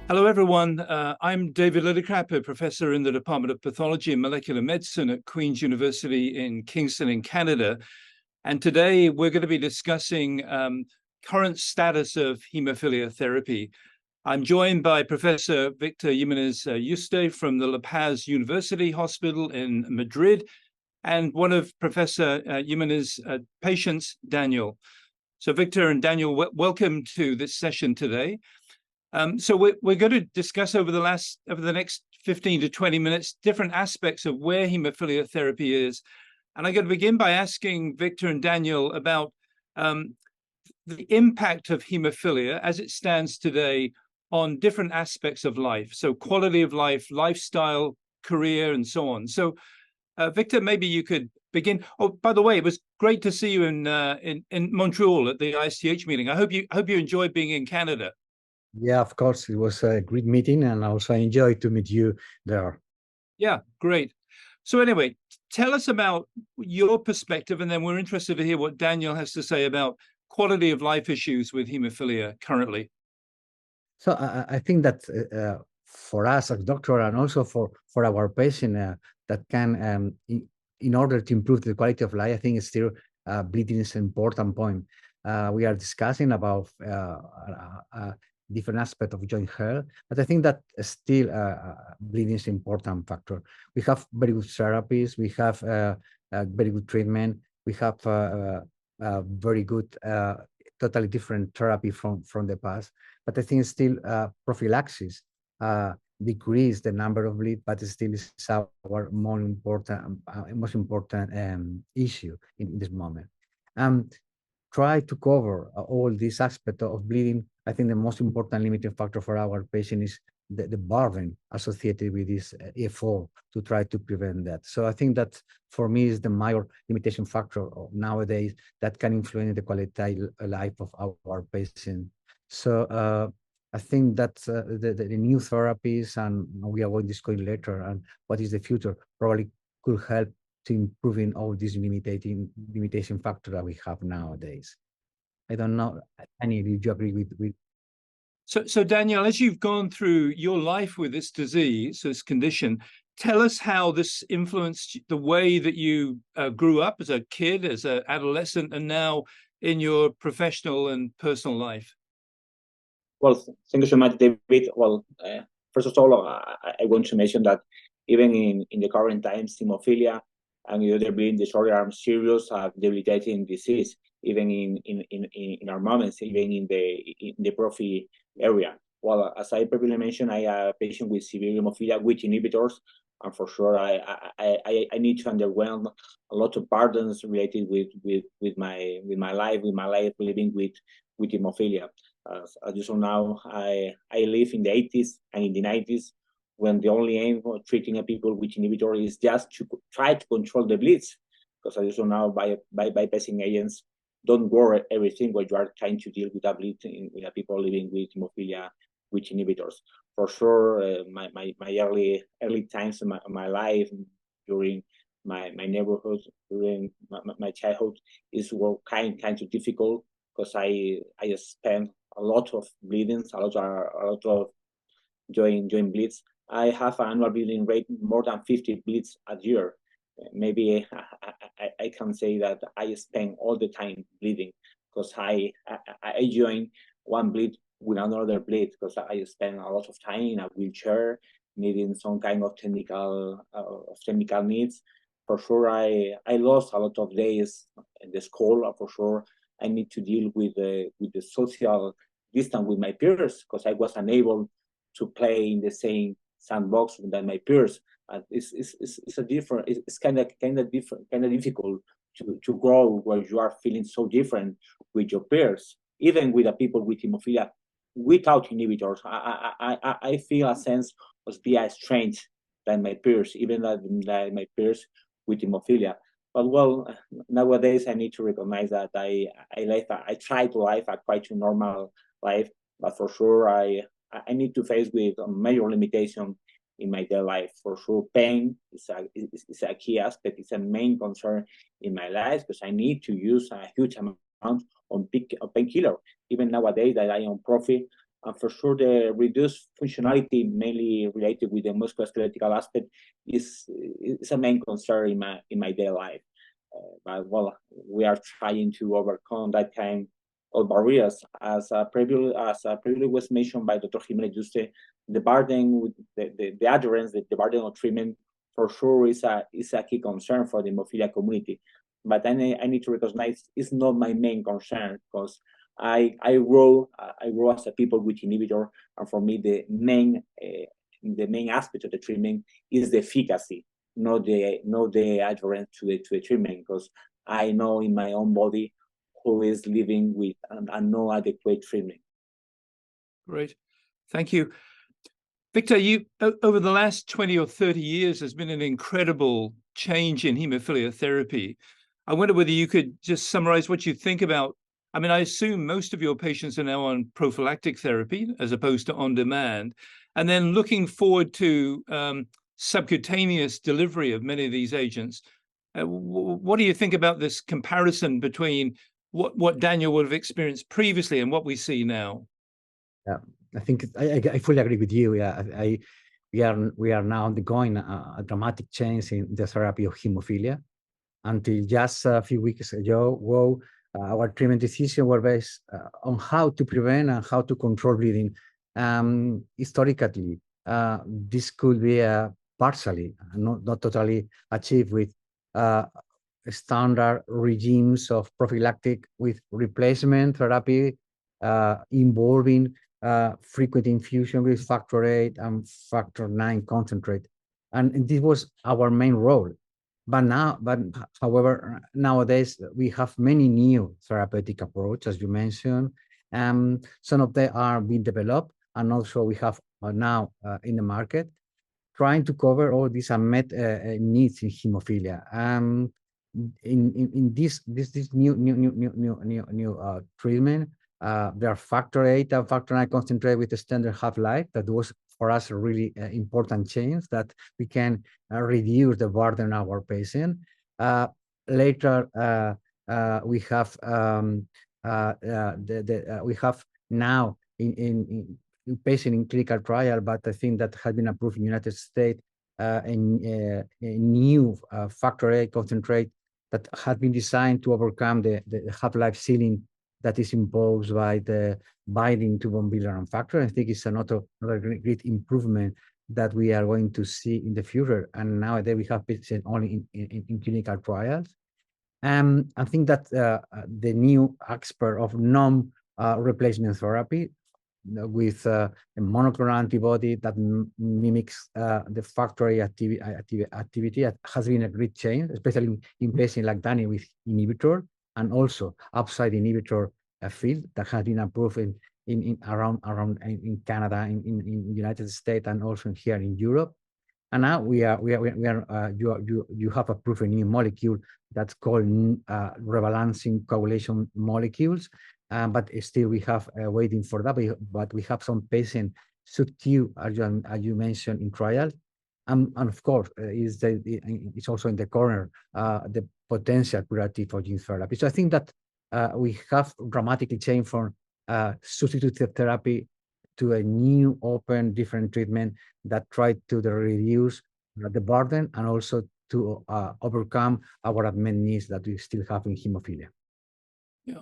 Hello, everyone. I'm David Lillicrap, a professor in the Department of Pathology and Molecular Medicine at Queen's University in Kingston in Canada. And today we're going to be discussing current status of hemophilia therapy. I'm joined by Professor Víctor Jimenez-Yuste from the La Paz University Hospital in Madrid, and one of Professor Jimenez's patients, Daniel. So Victor and Daniel, welcome to this session today. So we're going to discuss over the next 15 to 20 minutes different aspects of where hemophilia therapy is. And I'm going to begin by asking Victor and Daniel about the impact of hemophilia as it stands today on different aspects of life. So quality of life, lifestyle, career, and so on. So Victor, maybe you could begin. Oh, by the way, it was great to see you in Montreal at the ISTH meeting. I hope you enjoyed being in Canada. Yeah, of course. It was a great meeting, and also I enjoyed to meet you there. Yeah, great. So anyway, tell us about your perspective, and then we're interested to hear what Daniel has to say about quality of life issues with hemophilia currently. So I think that for us as doctor, and also for our patient, that can, in order to improve the quality of life, I think it's still bleeding is an important point. We are discussing about different aspects of joint health, but I think that still bleeding is an important factor. We have very good therapies, we have very good treatment, we have very good, totally different therapy from the past. But I think still prophylaxis decrease the number of bleed, but it still is our most important issue in this moment. Try to cover all these aspects of bleeding. I think the most important limiting factor for our patient is the burden associated with this effort to try to prevent that. So I think that for me is the major limitation factor nowadays that can influence the quality of life of our patient. So I think that the new therapies, and we are going to discuss later, and what is the future, probably could help to improving all these limitation factor that we have nowadays. I don't know, Annie, did you agree with? So Daniel, as you've gone through your life with this disease, this condition, tell us how this influenced the way that you grew up as a kid, as an adolescent, and now in your professional and personal life. Well, thank you so much, David. Well, first of all, I want to mention that even in the current times, hemophilia and the other bleeding disorder are serious, debilitating disease, even in our moments, even in the prophy area. Well, as I previously mentioned, I am a patient with severe hemophilia with inhibitors, and for sure, I need to undergo a lot of burdens related with my life living with hemophilia. As you saw now, I live in the 80s and in the 90s, when the only aim of treating people with inhibitor is just to try to control the bleeds, because as you saw now, by bypassing agents don't work everything when you are trying to deal with a bleed in people living with hemophilia with inhibitors. For sure, my early times of my life, during my neighborhood, during my childhood, is kind of difficult, because I spent a lot of bleedings, a lot of joint bleeds. I have an annual bleeding rate more than 50 bleeds a year. Maybe I can say that I spend all the time bleeding, because I join one bleed with another bleed, because I spend a lot of time in a wheelchair, needing some kind of technical needs. For sure, I lost a lot of days in the school. For sure, I need to deal with the social distance with my peers, because I was unable to play in the same sandbox than my peers. It's a different. It's kind of different, kind of difficult to grow where you are feeling so different with your peers, even with the people with hemophilia without inhibitors. I feel a sense of being strange than my peers, even than my peers with hemophilia. But well, nowadays I need to recognize that I try to live a quite normal life, but for sure I need to face with a major limitation in my daily life. For sure, pain is a key aspect. It's a main concern in my life, because I need to use a huge amount on painkiller. Even nowadays that I am prophy, And for sure, the reduced functionality, mainly related with the musculoskeletal aspect, is a main concern in my daily life. But well, we are trying to overcome that kind of barriers. As previously was mentioned by Dr. Jimenez-Yuste, the burden with the adherence, the burden of treatment, for sure is a key concern for the hemophilia community. But I need to recognize it's not my main concern, because I grow as a people with inhibitor, and for me the main aspect of the treatment is the efficacy, not the adherence to the treatment, because I know in my own body who is living with a no adequate treatment. Great, thank you. Victor, you over the last 20 or 30 years, there's been an incredible change in hemophilia therapy. I wonder whether you could just summarize what you think about. I mean, I assume most of your patients are now on prophylactic therapy as opposed to on demand, and then looking forward to subcutaneous delivery of many of these agents. What do you think about this comparison between what Daniel would have experienced previously and what we see now? Yeah, I think I fully agree with you. Yeah, we are now undergoing a dramatic change in the therapy of hemophilia. Until just a few weeks ago, our treatment decisions were based on how to prevent and how to control bleeding. Historically, this could be partially, not totally achieved with standard regimes of prophylactic with replacement therapy involving frequent infusion with factor VIII and factor IX concentrate. And this was our main role. However, nowadays we have many new therapeutic approaches, as you mentioned. Some of them are being developed, and also we have now in the market, trying to cover all these unmet needs in hemophilia. In this new treatment, there are factor VIII and factor IX concentrate with a standard half-life. That was for us a really important change, that we can reduce the burden on our patient. Later, we have we have now in patient in clinical trial, but I think that has been approved in the United States, a new factor VIII concentrate that has been designed to overcome the half-life ceiling that is imposed by the binding to von Willebrand factor. I think it's another great improvement that we are going to see in the future. And nowadays we have patients only in clinical trials. I think that the new aspect of non-replacement therapy with a monoclonal antibody that mimics the factor VIII activity has been a great change, especially in patients like Danny with inhibitor, and also outside inhibitor field that has been approved in Canada, in United States, and also here in Europe. And now you have approved a new molecule that's called rebalancing coagulation molecules, but still we have waiting for that. But we have some patient sub-Q, as you mentioned, in trial, and of course it's also in the corner the potential curative for gene therapy. So I think that we have dramatically changed from substitute therapy to a new open different treatment that tried to reduce the burden and also to overcome our unmet needs that we still have in hemophilia. Yeah.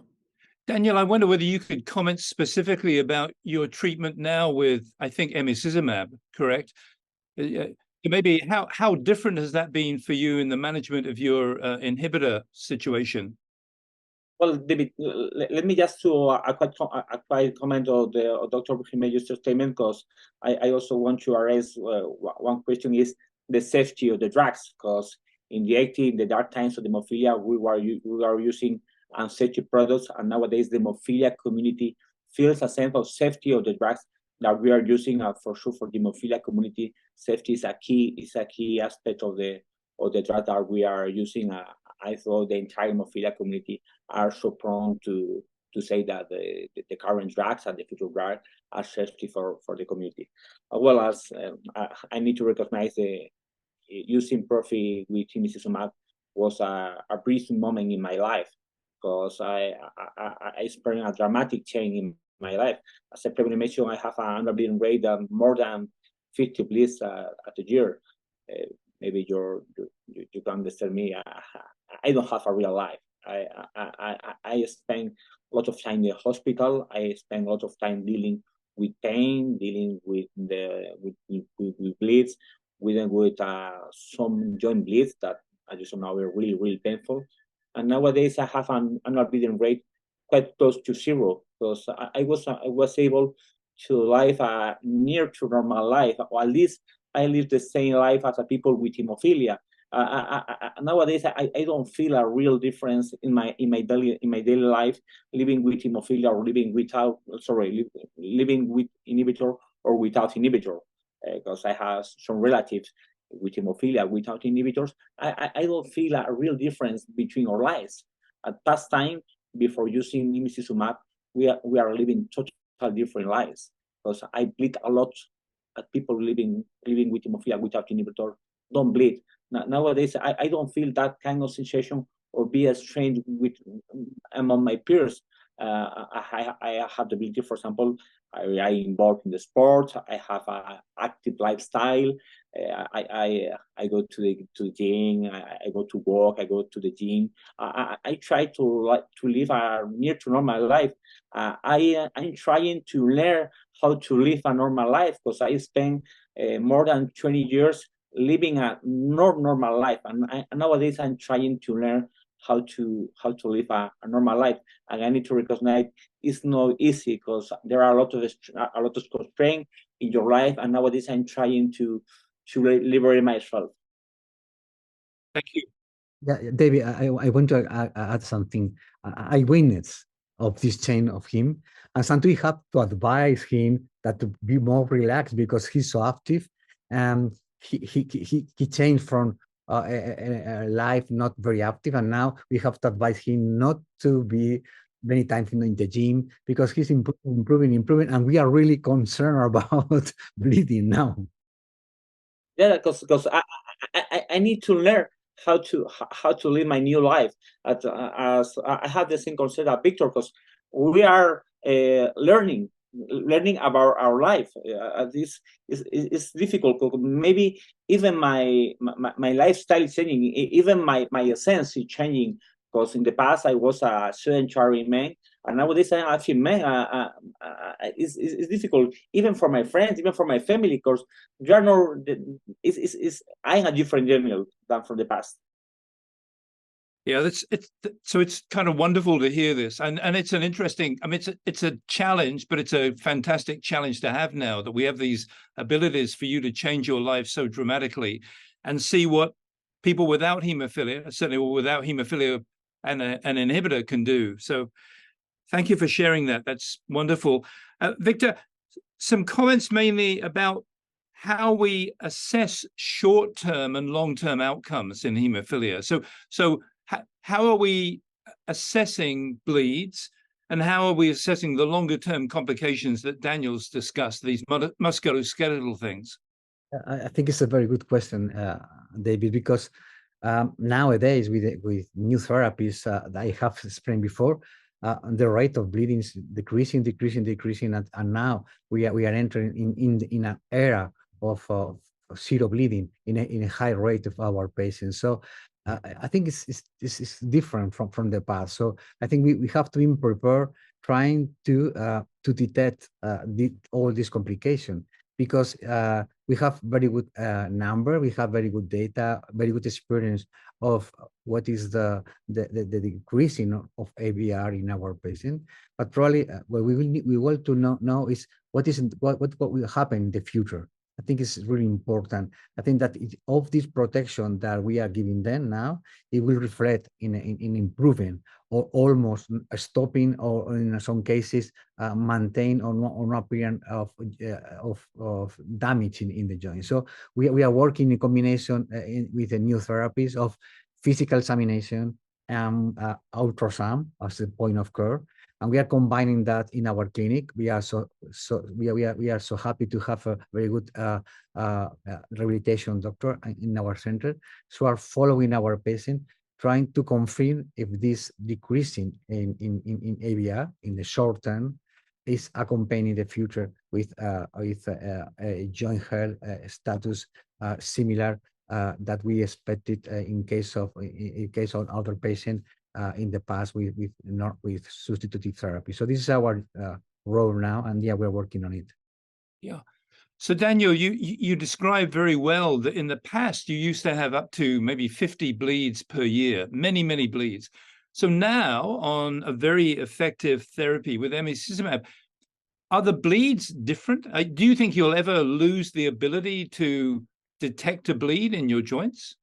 Daniel, I wonder whether you could comment specifically about your treatment now with, I think, emicizumab, correct? Maybe how different has that been for you in the management of your inhibitor situation? Well, David, let me just do a quick comment on Dr. Jimenez-Yuste's statement, because I also want to raise one question: is the safety of the drugs? Because in the dark times of the hemophilia, we were using unsafety products, and nowadays the hemophilia community feels a sense of safety of the drugs that we are using. For sure, for the hemophilia community, safety is a key aspect of the drug that we are using. I thought the entire hemophilia community are so prone to say that the current drugs and the future drugs are safety for the community. As well as I need to recognize the using prophy with emicizumab was a brief moment in my life, because I experienced a dramatic change in my life. As I previously mentioned, I have an annual bleeding rate of more than 50 bleeds at a year. Maybe you can understand me. I don't have a real life. I spend a lot of time in the hospital. I spend a lot of time dealing with pain, dealing with bleeds, with some joint bleeds that, as you know, are really painful. And nowadays I have an annual bleeding rate quite close to zero, because I was able to live a near to normal life, or at least I live the same life as the people with hemophilia. Nowadays, I don't feel a real difference in my daily life living with hemophilia or living without. Living with inhibitor or without inhibitor, because I have some relatives with hemophilia without inhibitors. I don't feel a real difference between our lives. At past time, before using nimicizumab, we are living totally different lives, because I bleed a lot. People living with hemophilia without inhibitor don't bleed. Nowadays, I don't feel that kind of sensation or be as trained with among my peers. I have the ability, for example, I involved in the sport. I have an active lifestyle. I go to the gym. I go to work. I go to the gym. I try to live a near to normal life. I'm trying to learn how to live a normal life, because I spent more than 20 years living a normal life, and nowadays I'm trying to learn how to live a normal life. And I need to recognize it's not easy, because there are a lot of constraints in your life, and nowadays I'm trying to liberate myself. Thank you. Yeah, David, I want to add something. I witnessed of this change of him, and sometimes we have to advise him that to be more relaxed, because he's so active. He changed from a life not very active, and now we have to advise him not to be many times in the gym, because he's improving, and we are really concerned about bleeding now. Yeah, because I need to learn how to live my new life. As I have the same concept as Victor, because we are learning about our life. This is difficult. Maybe even my lifestyle is changing. Even my essence is changing, because in the past I was a sedentary man, and nowadays I'm actually man. It's difficult, even for my friends, even for my family, because you are not. I'm a different Daniel than from the past. Yeah, it's kind of wonderful to hear this, and it's an interesting. I mean, it's a challenge, but it's a fantastic challenge to have now, that we have these abilities for you to change your life so dramatically, and see what people without hemophilia, certainly without hemophilia and an inhibitor, can do. So, thank you for sharing that. That's wonderful, Victor. Some comments mainly about how we assess short-term and long-term outcomes in hemophilia. So. How are we assessing bleeds, and how are we assessing the longer-term complications that Daniel's discussed, these musculoskeletal things? I think it's a very good question, David, because nowadays with new therapies that I have explained before, the rate of bleeding is decreasing, and now we are entering in an era of zero bleeding in a high rate of our patients. So I think it's different from the past. So I think we have to be prepared, trying to detect all these complications, because we have very good number, we have very good data, very good experience of what is the decreasing of ABR in our patient. But probably what we want to know is what will happen in the future. I think it's really important. I think that of this protection that we are giving them now, it will reflect in improving or almost stopping, or in some cases maintain or no appearance of damage in the joint. So we are working in combination with the new therapies of physical examination and ultrasound as a point of care. And we are combining that in our clinic. We are so happy to have a very good rehabilitation doctor in our center. So are following our patient, trying to confirm if this decreasing in ABR in the short term is accompanying the future with a joint health status similar that we expected in case of other patient in the past with substitutive therapy. So this is our role now, and yeah, we're working on it. Yeah. So Daniel, you described very well that in the past you used to have up to maybe 50 bleeds per year, many bleeds. So now, on a very effective therapy with emicizumab, are the bleeds different? Do you think you'll ever lose the ability to detect a bleed in your joints?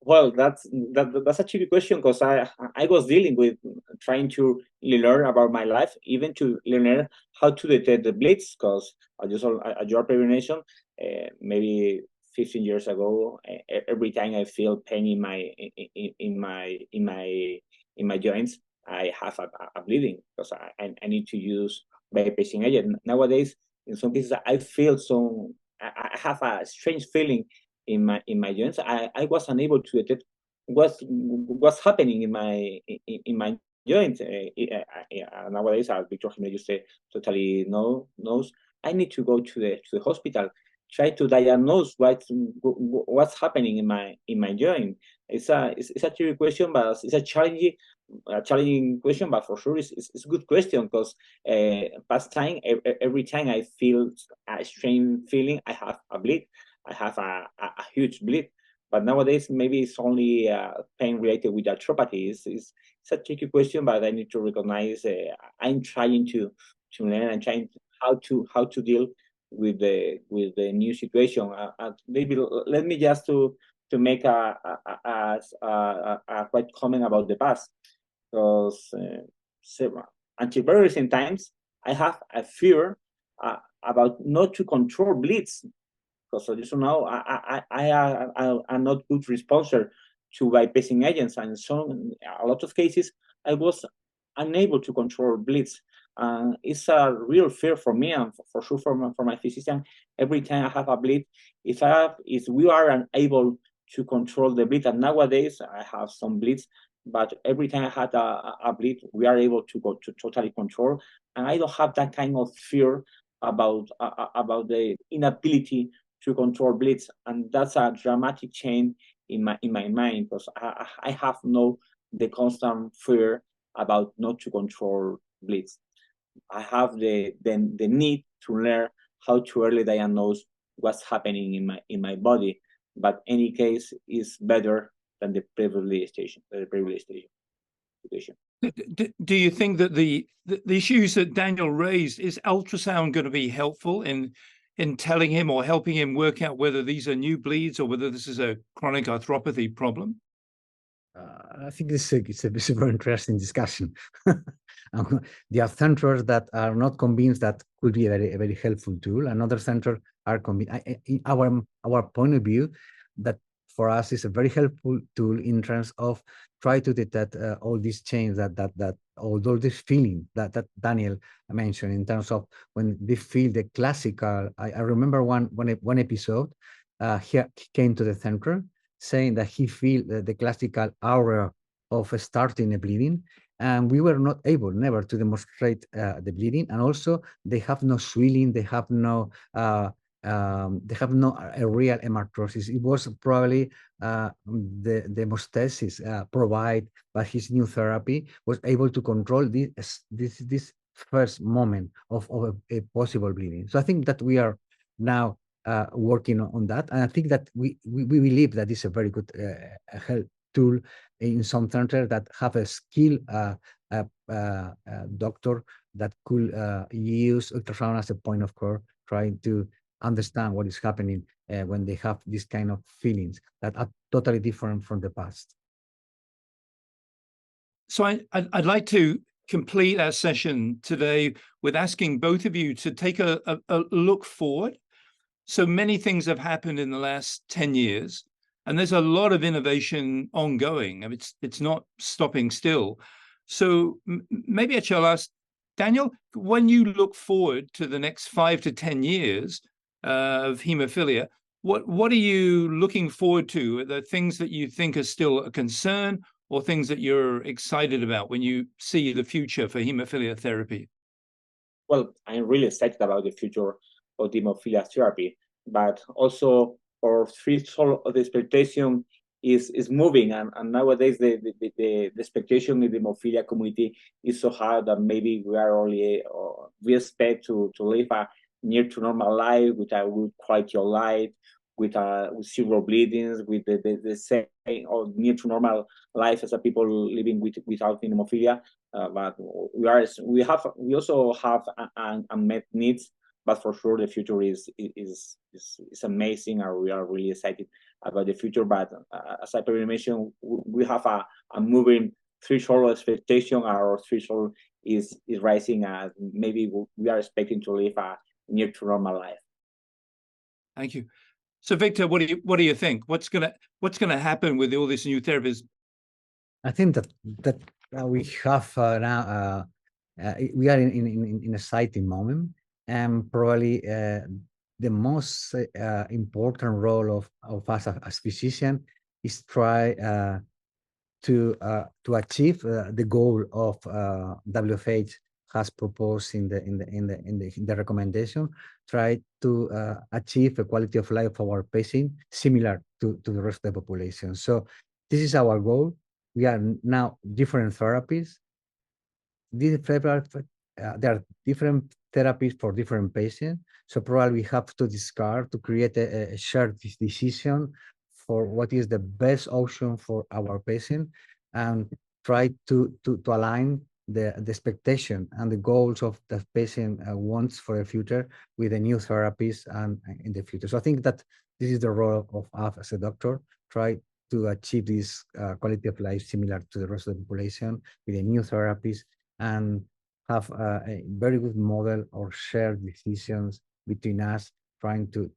Well, that's a tricky question, because I was dealing with trying to learn about my life, even to learn how to detect the bleeds, because as your prevention, maybe 15 years ago, every time I feel pain in my joints, I have a bleeding, because I need to use bypassing agent. Nowadays, in some cases, I feel I have a strange feeling in my joints. I was unable to detect what's happening in my joints. Nowadays, as Víctor Jimenez-Yuste totally knows, I need to go to the hospital, try to diagnose what's happening in my joint. It's a tricky question, but it's a challenging question, but for sure it's a good question, because past time, every time I feel a strange feeling, I have a bleed. I have a huge bleed. But nowadays, maybe it's only pain related with arthropathy. It's a tricky question, but I need to recognize I'm trying to learn and trying how to deal with the new situation. Maybe let me just to make a quite comment about the past, because until very recent times, I have a fear about not to control bleeds. Because as you know, I'm not good responder to bypassing agents, and so a lot of cases I was unable to control bleeds. It's a real fear for me, and for sure for my physician. Every time I have a bleed, if we are unable to control the bleed, and nowadays I have some bleeds, but every time I had a bleed, we are able to go to totally control, and I don't have that kind of fear about the inability to control bleeds. And that's a dramatic change in my mind, because I have the constant fear about not to control bleeds. I have the need to learn how to early diagnose what's happening in my body, but any case is better than the previous station. Do you think that the issues that Daniel raised, is ultrasound going to be helpful in telling him or helping him work out whether these are new bleeds or whether this is a chronic arthropathy problem? I think it's a very interesting discussion. There are centers that are not convinced that could be a very helpful tool, and other centers are convinced. In our point of view, that for us is a very helpful tool in terms of try to detect all these changes that all this feeling that Daniel mentioned, in terms of when they feel the classical. I remember one episode. He came to the center saying that he feel the classical aura of starting a bleeding, and we were not able never to demonstrate the bleeding, and also they have no swelling, they have no a real hemarthrosis. It was probably the hemostasis provided by his new therapy was able to control this first moment of a possible bleeding. So I think that we are now working on that, and I think that we believe that is a very good health tool in some centers that have a skilled doctor that could use ultrasound as a point of care, trying to understand what is happening when they have this kind of feelings that are totally different from the past. So I'd like to complete our session today with asking both of you to take a look forward. So many things have happened in the last 10 years, and there's a lot of innovation ongoing. I mean, it's not stopping still. So maybe I shall ask, Daniel, when you look forward to the next 5 to 10 years of hemophilia, what are you looking forward to? Are there things that you think are still a concern, or things that you're excited about when you see the future for hemophilia therapy? well, I'm really excited about the future of the hemophilia therapy, but also our threshold of the expectation is moving, and nowadays the expectation in the hemophilia community is so high that maybe we are only we expect to live a near to normal life with a good quality of life, with zero bleedings, with the same or near to normal life as a people living without hemophilia. But we also have unmet needs. But for sure, the future is amazing, and we are really excited about the future. But as I already mentioned, we have a moving threshold expectation. Our threshold is rising, and maybe we are expecting to live a near to normal life. Thank you. So, Victor, what do you think? What's gonna happen with all these new therapies? I think that we have now we are in an exciting moment, and probably the most important role of us as physician is try to achieve the goal of WFH has proposed in the recommendation. Try to achieve a quality of life of our patient similar to the rest of the population. So this is our goal. We are now different therapies. There are different therapies for different patients. So probably we have to discard to create a shared decision for what is the best option for our patient, and try to align the expectation and the goals of the patient wants for the future with the new therapies and in the future. So I think that this is the role of us as a doctor, try to achieve this quality of life similar to the rest of the population with the new therapies, and have a very good model or shared decisions between us, trying to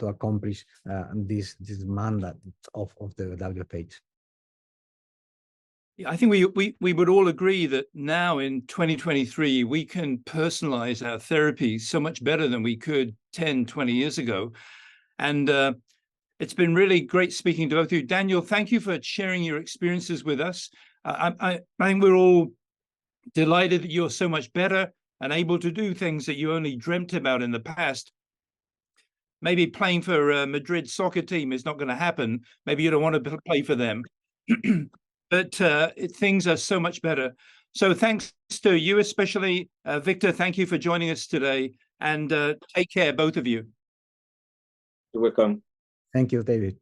accomplish this mandate of the WFH. Yeah, I think we would all agree that now in 2023, we can personalize our therapy so much better than we could 10, 20 years ago. And it's been really great speaking to both of you. Daniel, thank you for sharing your experiences with us. I think we're all delighted that you're so much better and able to do things that you only dreamt about in the past. Maybe playing for a Madrid soccer team is not going to happen. Maybe you don't want to play for them. But things are so much better. So thanks to you, especially, Victor. Thank you for joining us today, and take care, both of you. You're welcome. Thank you, David.